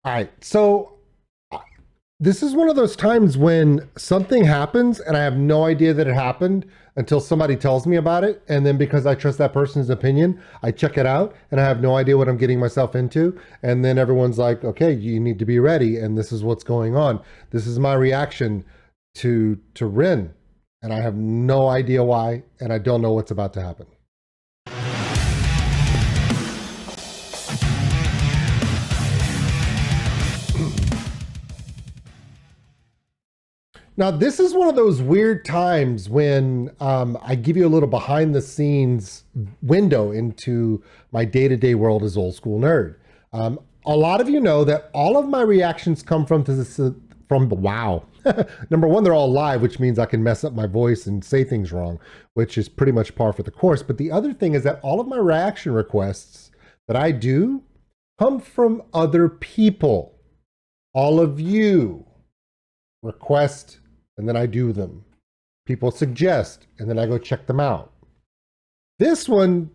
All right. So this is one of those times when something happens and I have no idea that it happened until somebody tells me about it. And then because I trust that person's opinion, I check it out and I have no idea what I'm getting myself into. And then everyone's like, okay, you need to be ready. And this is what's going on. This is my reaction to Rin. And I have no idea why. And I don't know what's about to happen. Now, this is one of those weird times when I give you a little behind the scenes window into my day to day world as Old School Nerd. A lot of you know that all of my reactions come from this, from the wow. Number one, they're all live, which means I can mess up my voice and say things wrong, which is pretty much par for the course. But the other thing is that all of my reaction requests that I do come from other people. All of you request and then I do them. People suggest, and then I go check them out. This one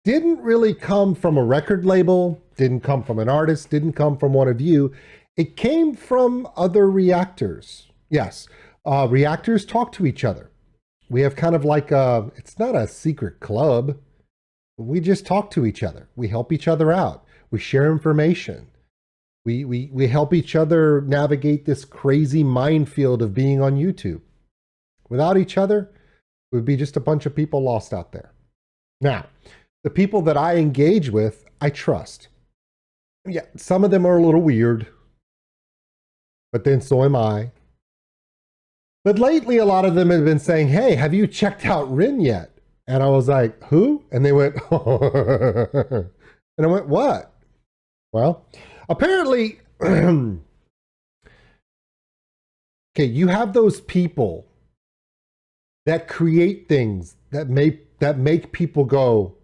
didn't really come from a record label, didn't come from an artist, didn't come from one of you. It came from other reactors. Yes, reactors talk to each other. We have kind of like it's not a secret club. We just talk to each other. We help each other out. We share information. We help each other navigate this crazy minefield of being on YouTube. Without each other, it would be just a bunch of people lost out there. Now, the people that I engage with, I trust. Yeah, some of them are a little weird, but then so am I. But lately, a lot of them have been saying, hey, have you checked out Rin yet? And I was like, who? And they went, and I went, what? Well, apparently, okay, you have those people that create things that make people go,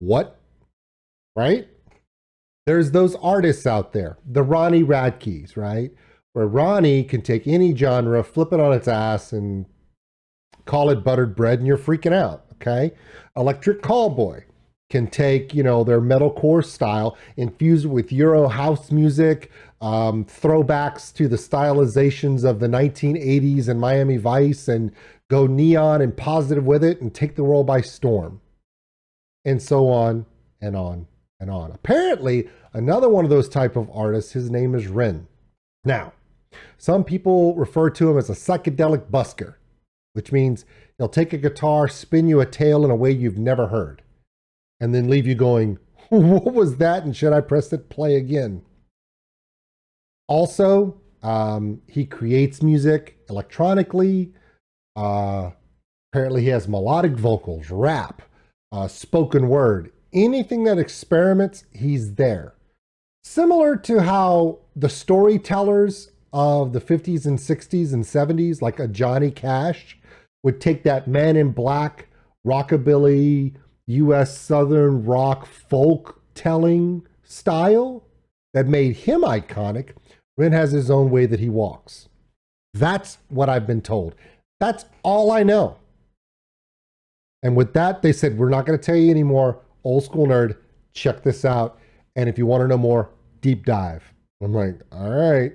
what? Right? There's those artists out there, the Ronnie Radkes, right? Where Ronnie can take any genre, flip it on its ass, and call it buttered bread, and you're freaking out, okay? Electric Callboy can take, you know, their metalcore style, infuse it with Euro house music, throwbacks to the stylizations of the 1980s and Miami Vice, and go neon and positive with it and take the world by storm. And so on and on and on. Apparently, another one of those type of artists, his name is Rin. Now, some people refer to him as a psychedelic busker, which means he'll take a guitar, spin you a tale in a way you've never heard, and then leave you going, what was that? And should I press it play again? Also, he creates music electronically. Apparently he has melodic vocals, rap, spoken word, anything that experiments, he's there. Similar to how the storytellers of the 50s and 60s and 70s, like a Johnny Cash, would take that Man in Black, rockabilly, US Southern rock folk telling style that made him iconic. Rin has his own way that he walks. That's what I've been told. That's all I know. And with that, they said, we're not going to tell you anymore. Old School Nerd, check this out. And if you want to know more, deep dive. I'm like, all right.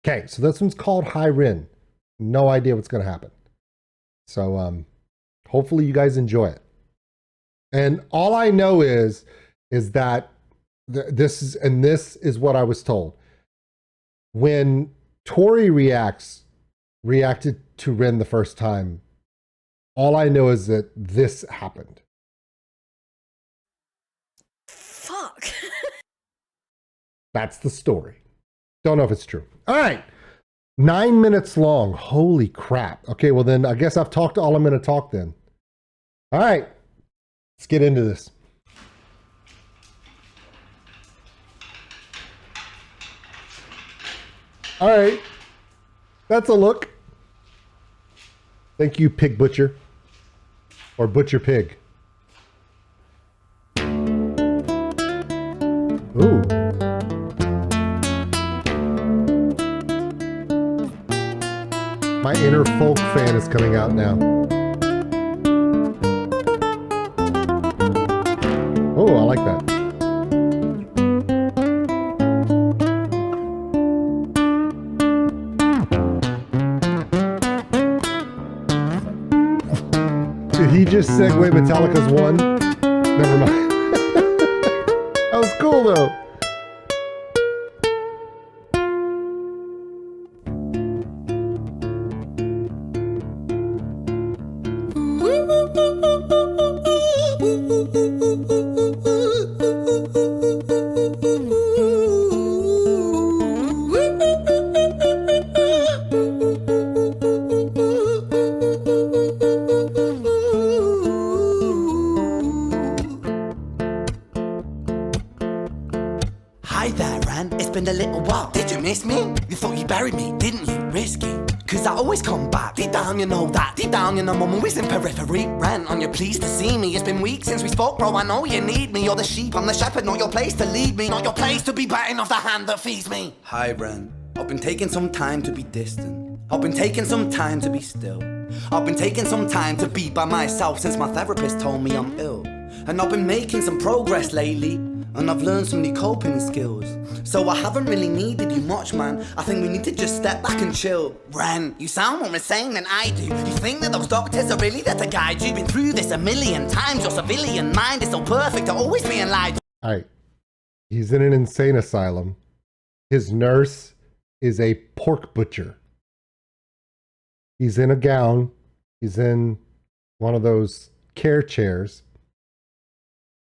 Okay, so this one's called Hi Rin. No idea what's going to happen. So hopefully you guys enjoy it. And all I know is that this is what I was told. When Tori reacted to Rin the first time, all I know is that this happened. Fuck. That's the story. Don't know if it's true. All right. 9 minutes long. Holy crap. Okay, well then I guess I've talked all I'm going to talk then. All right. Let's get into this. All right. That's a look. Thank you, Pig Butcher. Or Butcher Pig. Ooh. My inner folk fan is coming out now. Oh, I like that. just segue Metallica's One. Never mind. That was cool though. Hi there, Ran. It's been a little while. Did you miss me? You thought you buried me, didn't you? Risky. Cause I always come back. Deep down, you know that. Deep down, you know I'm always in periphery. Ran, on your pleased to see me. It's been weeks since we spoke, bro. I know you need me. You're the sheep, I'm the shepherd. Not your place to lead me. Not your place to be biting off the hand that feeds me. Hi, Ran. I've been taking some time to be distant. I've been taking some time to be still. I've been taking some time to be by myself since my therapist told me I'm ill. And I've been making some progress lately, and I've learned some new coping skills. So I haven't really needed you much, man. I think we need to just step back and chill. Ren, you sound more insane than I do. You think that those doctors are really there to guide you? Been through this a million times. Your civilian mind is so perfect to always being lied to. All right. He's in an insane asylum. His nurse is a pork butcher. He's in a gown. He's in one of those care chairs.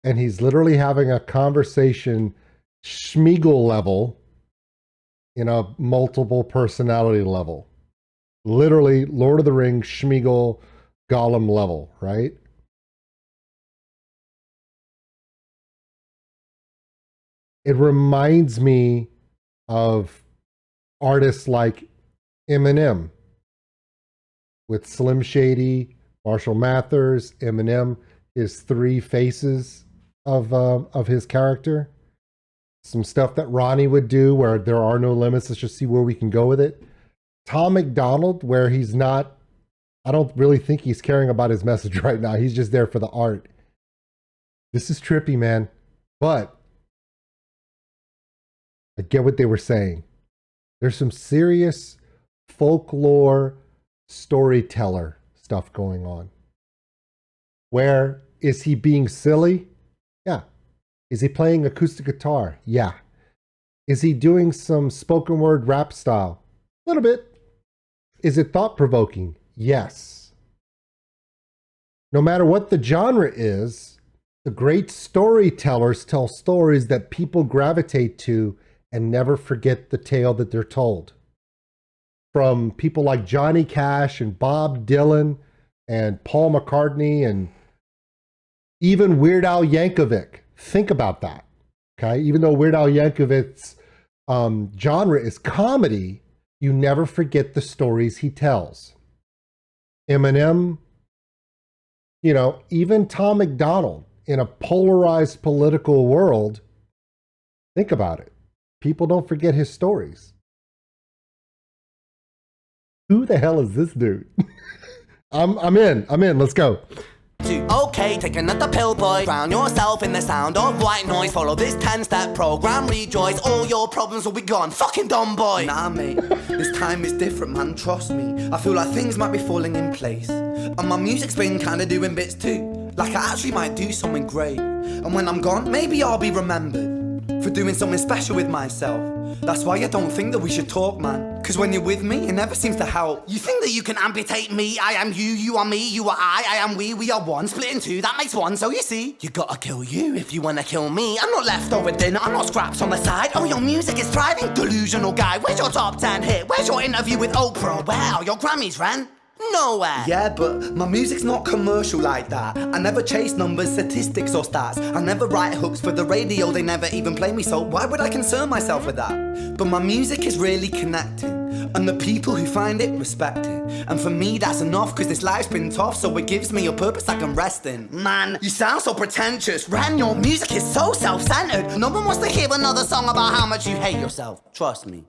And he's literally having a conversation Schmeagol level in a multiple personality level. Literally Lord of the Rings Schmeagol Gollum level, right? It reminds me of artists like Eminem with Slim Shady, Marshall Mathers, Eminem, his three faces of his character. Some stuff that Ronnie would do where there are no limits. Let's just see where we can go with it. Tom McDonald, where he's not, I don't really think he's caring about his message right now. He's just there for the art. This is trippy, man. But I get what they were saying. There's some serious folklore storyteller stuff going on. Where is he being silly? Yeah. Is he playing acoustic guitar? Yeah. Is he doing some spoken word rap style? A little bit. Is it thought-provoking? Yes. No matter what the genre is, the great storytellers tell stories that people gravitate to and never forget the tale that they're told. From people like Johnny Cash and Bob Dylan and Paul McCartney and even Weird Al Yankovic. Think about that, okay? Even though Weird Al Yankovic's genre is comedy, you never forget the stories he tells. Eminem, you know, even Tom McDonald in a polarized political world, think about it. People don't forget his stories. Who the hell is this dude? I'm in. Let's go. Okay, take another pill, boy. Drown yourself in the sound of white noise. Follow this 10-step program, rejoice. All your problems will be gone. Fucking dumb boy. Nah, mate, this time is different, man. Trust me. I feel like things might be falling in place. And my music's been kinda doing bits too. Like I actually might do something great. And when I'm gone, maybe I'll be remembered for doing something special with myself. That's why I don't think that we should talk, man. Cause when you're with me, it never seems to help. You think that you can amputate me? I am you, you are me, you are I am we are one. Split in two, that makes one. So you see, you gotta kill you if you wanna kill me. I'm not leftover dinner, I'm not scraps on the side. Oh, your music is thriving, delusional guy. Where's your top 10 hit? Where's your interview with Oprah? Where are your Grammys, Ren? Nowhere. Yeah, but my music's not commercial like that. I never chase numbers, statistics or stats. I never write hooks for the radio, they never even play me, so why would I concern myself with that? But my music is really connecting, and the people who find it respect it. And for me that's enough, cause this life's been tough, so it gives me a purpose I can rest in. Man, you sound so pretentious. Ren, your music is so self-centered. No one wants to hear another song about how much you hate yourself. Trust me.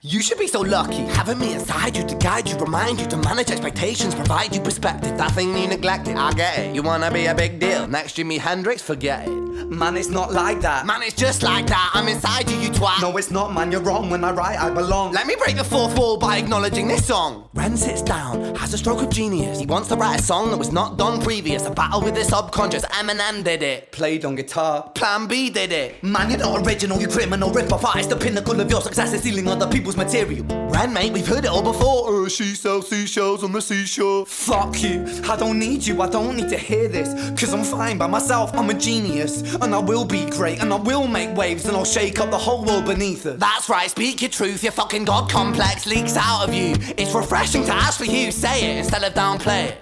You should be so lucky, having me inside you to guide you, remind you to manage expectations, provide you perspective. That thing you neglected, I get it. You wanna be a big deal, next Jimi Hendrix, forget it. Man, it's not like that. Man, it's just like that. I'm inside you, you twat. No, it's not, man, you're wrong. When I write, I belong. Let me break the fourth wall by acknowledging this song. Ren sits down, has a stroke of genius. He wants to write a song that was not done previous. A battle with the subconscious. Eminem did it. Played on guitar. Plan B did it. Man, you're not original, you criminal rip-off artist. The pinnacle of your success is stealing other people's material. Ren, mate, we've heard it all before. She sells seashells on the seashore. Fuck you, I don't need you, I don't need to hear this. Cause I'm fine by myself, I'm a genius. And I will be great, and I will make waves. And I'll shake up the whole world beneath us. That's right, speak your truth, your fucking God complex leaks out of you. It's refreshing to ask for you, say it instead of downplay it.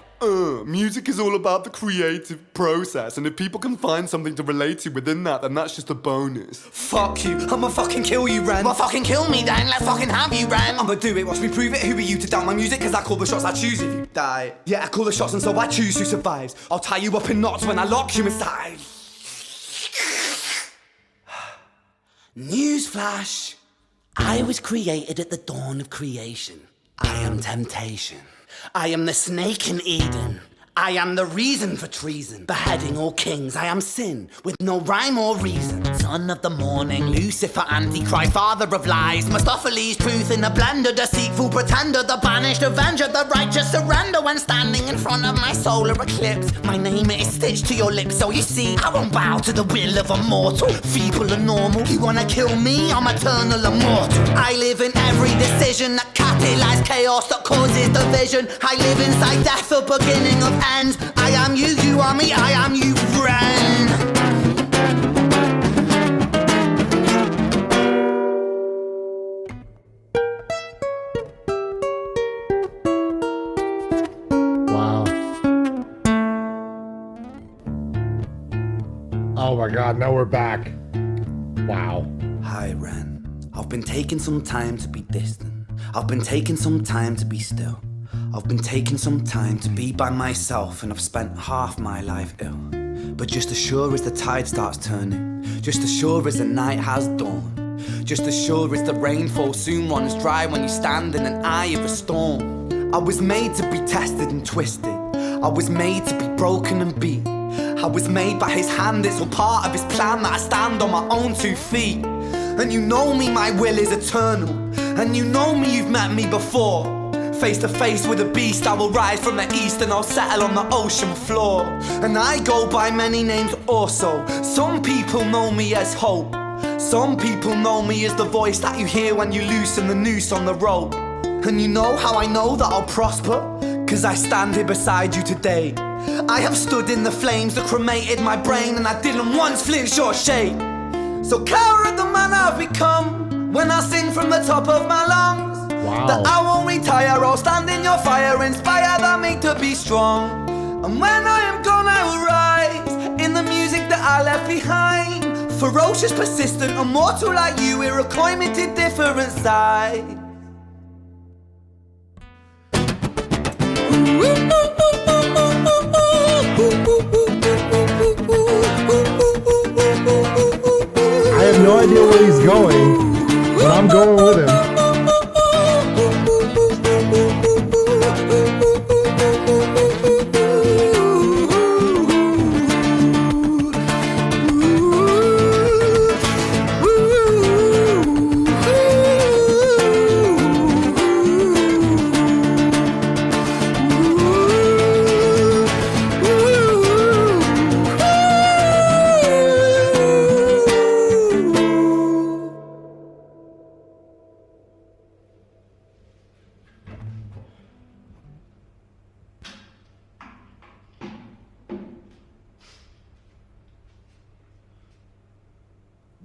Music is all about the creative process, and if people can find something to relate to within that, then that's just a bonus. Fuck you, I'ma fucking kill you, Ren. Well, fucking kill me then, let's fucking have you, Ren. I'ma do it, watch me prove it. Who are you to doubt my music? Cause I call the shots I choose if you die. Yeah, I call the shots and so I choose who survives. I'll tie you up in knots when I lock you inside. Newsflash, I was created at the dawn of creation. I am temptation. I am the snake in Eden. I am the reason for treason, beheading all kings. I am sin, with no rhyme or reason. Son of the morning, Lucifer, Antichrist, father of lies. Mephistophelies, truth in a blender, deceitful pretender, the banished avenger, the righteous surrender. When standing in front of my solar eclipse, my name is stitched to your lips. So you see, I won't bow to the will of a mortal, feeble and normal. You wanna kill me? I'm eternal immortal. I live in every decision that catalyzes chaos, that causes division. I live inside death, the beginning of end. I am you, you are me, I am you, Ren. Wow. Oh my God, now we're back. Wow. Hi, Ren. I've been taking some time to be distant. I've been taking some time to be still. I've been taking some time to be by myself, and I've spent half my life ill. But just as sure as the tide starts turning, just as sure as the night has dawned, just as sure as the rainfall soon runs dry when you stand in an eye of a storm. I was made to be tested and twisted. I was made to be broken and beat. I was made by his hand, it's all part of his plan that I stand on my own 2 feet. And you know me, my will is eternal. And you know me, you've met me before. Face to face with a beast, I will rise from the east and I'll settle on the ocean floor. And I go by many names also. Some people know me as hope. Some people know me as the voice that you hear when you loosen the noose on the rope. And you know how I know that I'll prosper? Cause I stand here beside you today. I have stood in the flames that cremated my brain, and I didn't once flinch or shake. So cower at the man I've become when I sing from the top of my lungs. Wow. That I won't retire, I'll stand in your fire, inspire that me to be strong. And when I am gone, I will rise in the music that I left behind. Ferocious, persistent, immortal like you, we're a coin minted different sides. I have no idea where he's going, but I'm going with him.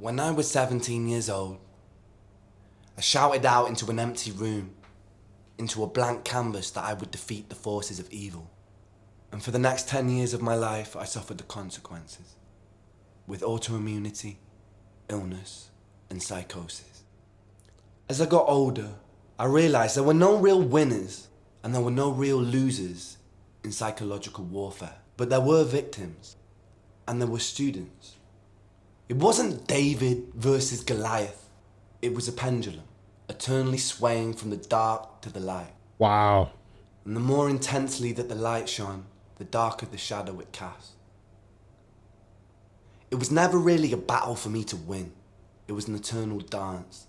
When I was 17 years old, I shouted out into an empty room, into a blank canvas, that I would defeat the forces of evil. And for the next 10 years of my life, I suffered the consequences, with autoimmunity, illness, and psychosis. As I got older, I realized there were no real winners and there were no real losers in psychological warfare, but there were victims and there were students. It wasn't David versus Goliath. It was a pendulum, eternally swaying from the dark to the light. Wow. And the more intensely that the light shone, the darker the shadow it cast. It was never really a battle for me to win. it was an eternal dance.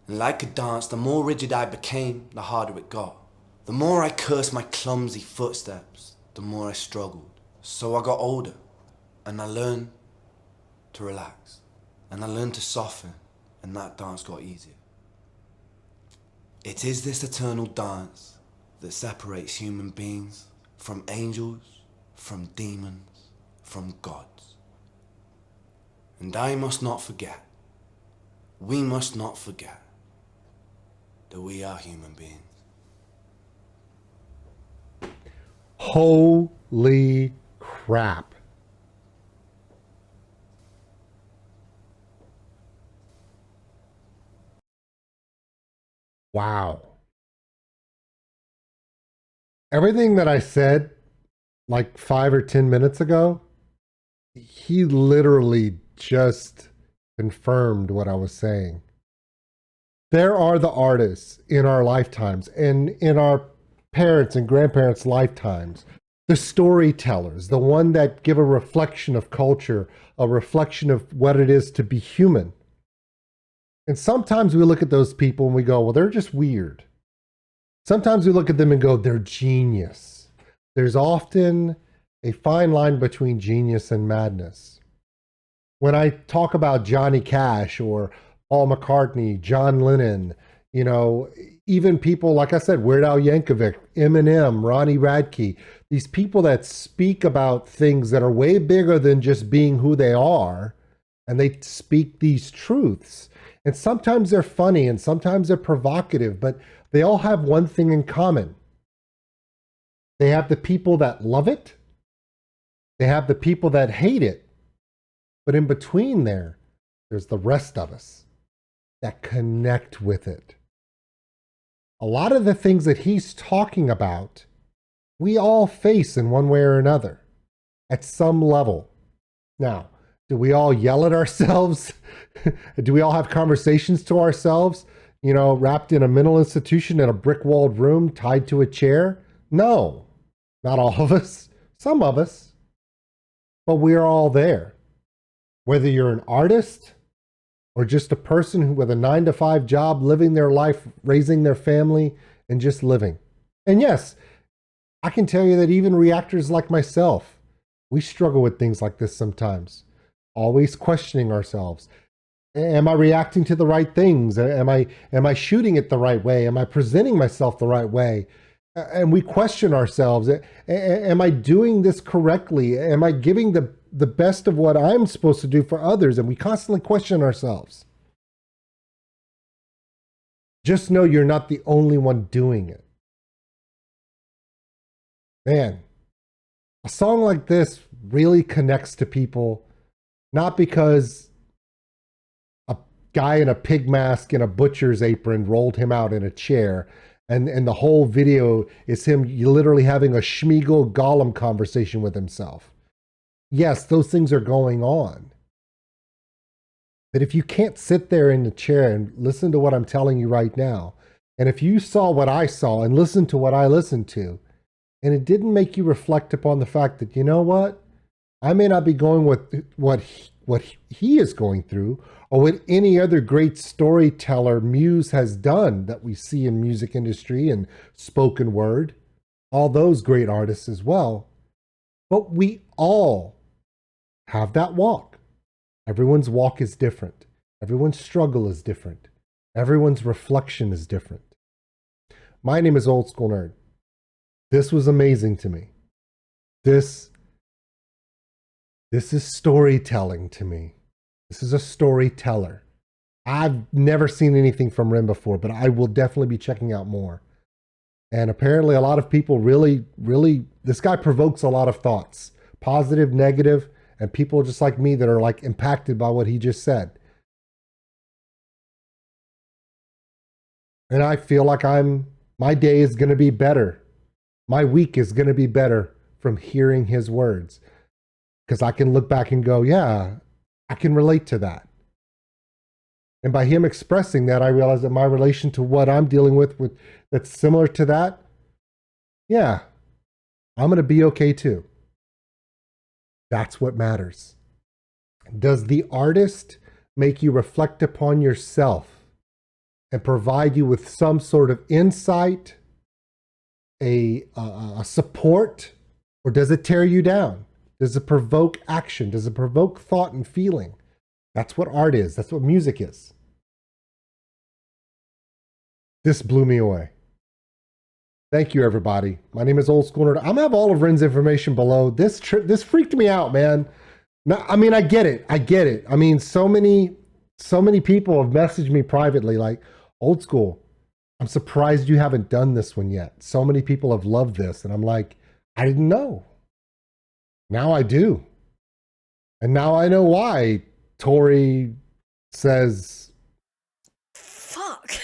And like a dance, the more rigid I became, the harder it got. The more I cursed my clumsy footsteps, the more I struggled. So I got older, and I learned to relax, and I learned to soften, and that dance got easier. It is this eternal dance that separates human beings from angels, from demons, from gods. And I must not forget, we must not forget, that we are human beings. Holy crap. Wow. Everything that I said like 5 or 10 minutes ago, he literally just confirmed what I was saying. There are the artists in our lifetimes and in our parents' and grandparents' lifetimes, the storytellers, the one that give a reflection of culture, a reflection of what it is to be human. And sometimes we look at those people and we go, well, they're just weird. Sometimes we look at them and go, they're genius. There's often a fine line between genius and madness. When I talk about Johnny Cash or Paul McCartney, John Lennon, you know, even people, like I said, Weird Al Yankovic, Eminem, Ronnie Radke, these people that speak about things that are way bigger than just being who they are, and they speak these truths. And sometimes they're funny and sometimes they're provocative, but they all have one thing in common. They have the people that love it. They have the people that hate it. But in between there's the rest of us that connect with it. A lot of the things that he's talking about, we all face in one way or another at some level. Now, do we all yell at ourselves? Do we all have conversations to ourselves, you know, wrapped in a mental institution in a brick-walled room tied to a chair? No, not all of us. Some of us. But we're all there. Whether you're an artist or just a person who with a 9-to-5 job, living their life, raising their family, and just living. And yes, I can tell you that even reactors like myself, we struggle with things like this sometimes. Always questioning ourselves. Am I reacting to the right things? Am I shooting it the right way? Am I presenting myself the right way? And we question ourselves. Am I doing this correctly? Am I giving the best of what I'm supposed to do for others? And we constantly question ourselves. Just know you're not the only one doing it. Man, a song like this really connects to people, not because a guy in a pig mask and a butcher's apron rolled him out in a chair, and the whole video is him literally having a Schmeagol Gollum conversation with himself. Yes, those things are going on. But if you can't sit there in the chair and listen to what I'm telling you right now, and if you saw what I saw and listened to what I listened to, and it didn't make you reflect upon the fact that, you know what? I may not be going with what he is going through, or what any other great storyteller muse has done that we see in music industry and spoken word, all those great artists as well. But we all have that walk. Everyone's walk is different. Everyone's struggle is different. Everyone's reflection is different. My name is Old School Nerd. This was amazing to me. This is storytelling to me. This is a storyteller. I've never seen anything from Rim before, but I will definitely be checking out more. And apparently a lot of people really, this guy provokes a lot of thoughts, positive, negative, and people just like me that are like impacted by what he just said. And I feel like my day is going to be better. My week is going to be better from hearing his words. Because I can look back and go, yeah, I can relate to that. And by him expressing that, I realize that my relation to what I'm dealing with that's similar to that, yeah, I'm going to be okay too. That's what matters. Does the artist make you reflect upon yourself and provide you with some sort of insight, a support, or does it tear you down? Does it provoke action? Does it provoke thought and feeling? That's what art is. That's what music is. This blew me away. Thank you, everybody. My name is Old School Nerd. I'm gonna have all of Ren's information below. This freaked me out, man. No, I mean, I get it. I mean, so many people have messaged me privately like, Old School, I'm surprised you haven't done this one yet. So many people have loved this. And I'm like, I didn't know. Now I do. And now I know why Tori says, fuck.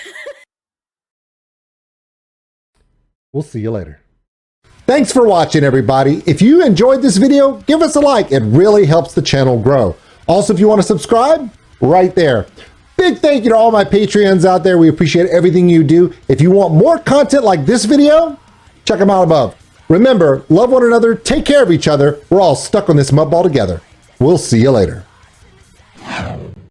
We'll see you later. Thanks for watching, everybody. If you enjoyed this video, give us a like. It really helps the channel grow. Also, if you want to subscribe, right there. Big thank you to all my Patreons out there. We appreciate everything you do. If you want more content like this video, check them out above. Remember, love one another, take care of each other. We're all stuck on this mud ball together. We'll see you later.